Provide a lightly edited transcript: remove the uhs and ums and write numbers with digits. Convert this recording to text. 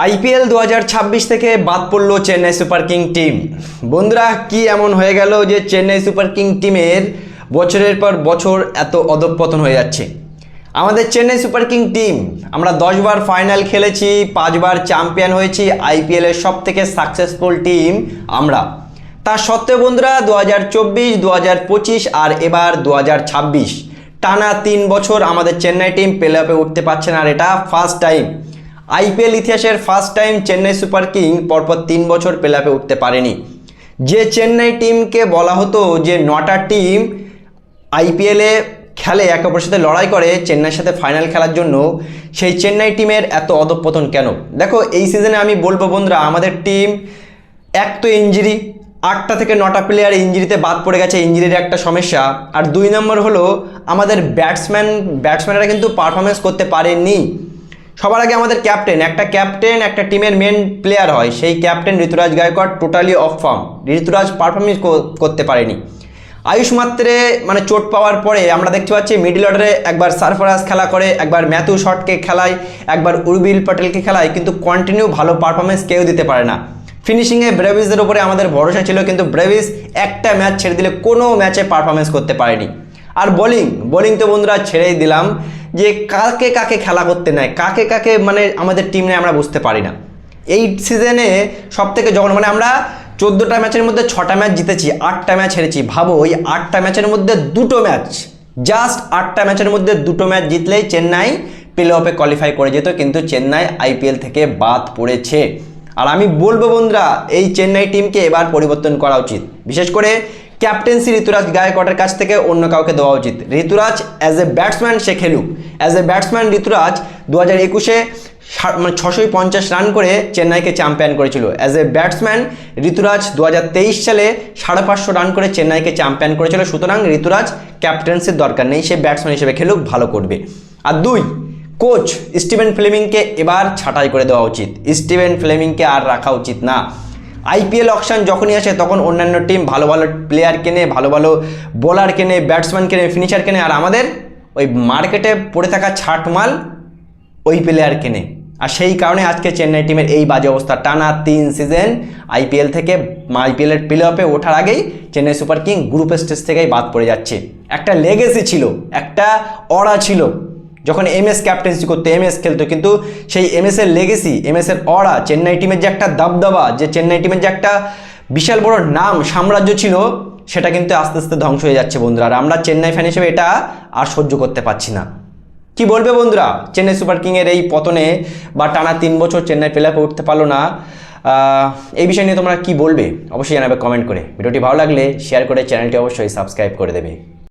IPL 2026 থেকে বাদ পড়ল চেন্নাই সুপার কিং টিম। বন্ধুরা, কি এমন হয়ে গেল যে চেন্নাই সুপার কিং টিমের বছরের পর বছর এত অধঃপতন হয়ে যাচ্ছে? আমাদের চেন্নাই সুপার কিং টিম, আমরা 10 বার ফাইনাল খেলেছি, 5 বার চ্যাম্পিয়ন হয়েছি, আইপিএলের সব থেকে সাকসেসফুল টিম আমরা। তা সত্ত্বেও বন্ধুরা 2024, 2025 আর এবার 2026 টানা 3 বছর আমাদের চেন্নাই টিম প্লে অফে উঠতে পারছে না। আর এটা ফার্স্ট টাইম, আইপিএল ইতিহাসের first time Chennai super king পরপর 3 বছর প্লে অফে উঠতে পারেনি। যে চেন্নাই টিমকে বলা হতো যে 9টা টিম আইপিএলে খেলে, একে অপরের সাথে লড়াই করে চেন্নাইয়ের সাথে ফাইনাল খেলার জন্য, সেই চেন্নাই টিমের এত অধঃপতন কেন? দেখো, এই সিজনে আমি বলবো বন্ধুরা, আমাদের টিম এক তো ইঞ্জুরি, 8টা থেকে 9টা প্লেয়ার ইঞ্জুরিতে বাদ পড়ে গেছে, ইঞ্জুরির একটা সমস্যা। আর 2 নম্বর হলো আমাদের ব্যাটসম্যানরা কিন্তু পারফরমেন্স করতে পারেনি। সবার আগে আমাদের ক্যাপ্টেন, একটা টিমের মেন প্লেয়ার হয়, সেই ক্যাপ্টেন ঋতুরাজ গায়কোয়াড় টোটালি অফ ফর্ম। ঋতুরাজ পারফরমেন্স করতে পারেনি। আয়ুষ মাত্রে মানে চোট পাওয়ার পরে আমরা দেখতে পাচ্ছি মিডল অর্ডারে একবার সারফরাজ খেলা করে, একবার ম্যাথিউ শটকে খেলায়, একবার উর্বিল পটেলকে খেলায়, কিন্তু কন্টিনিউ ভালো পারফরমেন্স কেউ দিতে পারে না। ফিনিশিংয়ে ব্রেভিসের উপরে আমাদের ভরসা ছিল, কিন্তু ব্রেভিস একটা ম্যাচ ছেড়ে দিলে কোনো ম্যাচে পারফরমেন্স করতে পারেনি। আর বোলিং তো বন্ধুরা ছেড়েই দিলাম, যে কাকে কাকে খেলা করতে নেয়, কাকে মানে আমাদের টিম নেয় আমরা বুঝতে পারি না। এই সিজনে সব থেকে যখন মানে আমরা 14টা ম্যাচের মধ্যে 6টা ম্যাচ জিতেছি, 8টা ম্যাচ হেরেছি। ভাবো, ওই 8টা ম্যাচের মধ্যে 2টো ম্যাচ, জাস্ট 8টা ম্যাচের মধ্যে 2টো ম্যাচ জিতলেই চেন্নাই প্লে অফে কোয়ালিফাই করে যেত, কিন্তু চেন্নাই আইপিএল থেকে বাদ পড়েছে। আর আমি বলবো বন্ধুরা, এই চেন্নাই টিমকে এবার পরিবর্তন করা উচিত, বিশেষ করে ক্যাপ্টেন্সি ঋতুরাজ গায়কোয়াড়ের কাছ থেকে অন্য কাউকে দেওয়া উচিত। ঋতুরাজ অ্যাজ এ ব্যাটসম্যান সে খেলুক। অ্যাজ এ ব্যাটসম্যান ঋতুরাজ 2021-এ 650 রান করে চেন্নাইকে চ্যাম্পিয়ন করেছিল। অ্যাজ এ ব্যাটসম্যান ঋতুরাজ 2023 সালে 550 রান করে চেন্নাইকে চ্যাম্পিয়ন করেছিল। সুতরাং ঋতুরাজ ক্যাপ্টেন্সির দরকার নেই, সে ব্যাটসম্যান হিসেবে খেলুক, ভালো করবে। আর 2, কোচ স্টিভেন ফ্লেমিংকে এবার ছাঁটাই করে দেওয়া উচিত। স্টিভেন ফ্লেমিংকে আর রাখা উচিত না। আইপিএল অকশন যখনই আসে তখন অন্যান্য টিম ভালো ভালো প্লেয়ার কেনে, ভালো ভালো বোলার কেনে, ব্যাটসম্যান কেনে, ফিনিশার কেনে, আর আমাদের ওই মার্কেটে পড়ে থাকা ছাট মাল ওই প্লেয়ার কেনে। আর সেই কারণে আজকে চেন্নাই টিমের এই বাজে অবস্থা। টানা 3 সিজন আইপিএলের প্লে অফে ওঠার আগেই Chennai super king group stage থেকেই বাদ পড়ে যাচ্ছে। একটা লেগেসি ছিল, একটা অরা ছিল, যখন এমএস ক্যাপ্টেন্সি করতো, এমএস খেলতো, কিন্তু সেই এমএসের লেগেসি, এমএসের অরা, চেন্নাই টিমের যে একটা দাবদাবা, যে চেন্নাই টিমের যে একটা বিশাল বড় নাম, সাম্রাজ্য ছিল, সেটা কিন্তু আস্তে আস্তে ধ্বংস হয়ে যাচ্ছে বন্ধুরা। আর আমরা চেন্নাই ফ্যান হিসেবে এটা আর সহ্য করতে পারছি না। কি বলবে বন্ধুরা চেন্নাই সুপার কিংয়ের এই পতনে, বা টানা 3 বছর চেন্নাই প্লে অফে উঠতে পারলো না, এই বিষয় নিয়ে তোমরা কি বলবে অবশ্যই জানাবে কমেন্ট করে। ভিডিওটি ভালো লাগলে শেয়ার করে চ্যানেলটি অবশ্যই সাবস্ক্রাইব করে দেবে।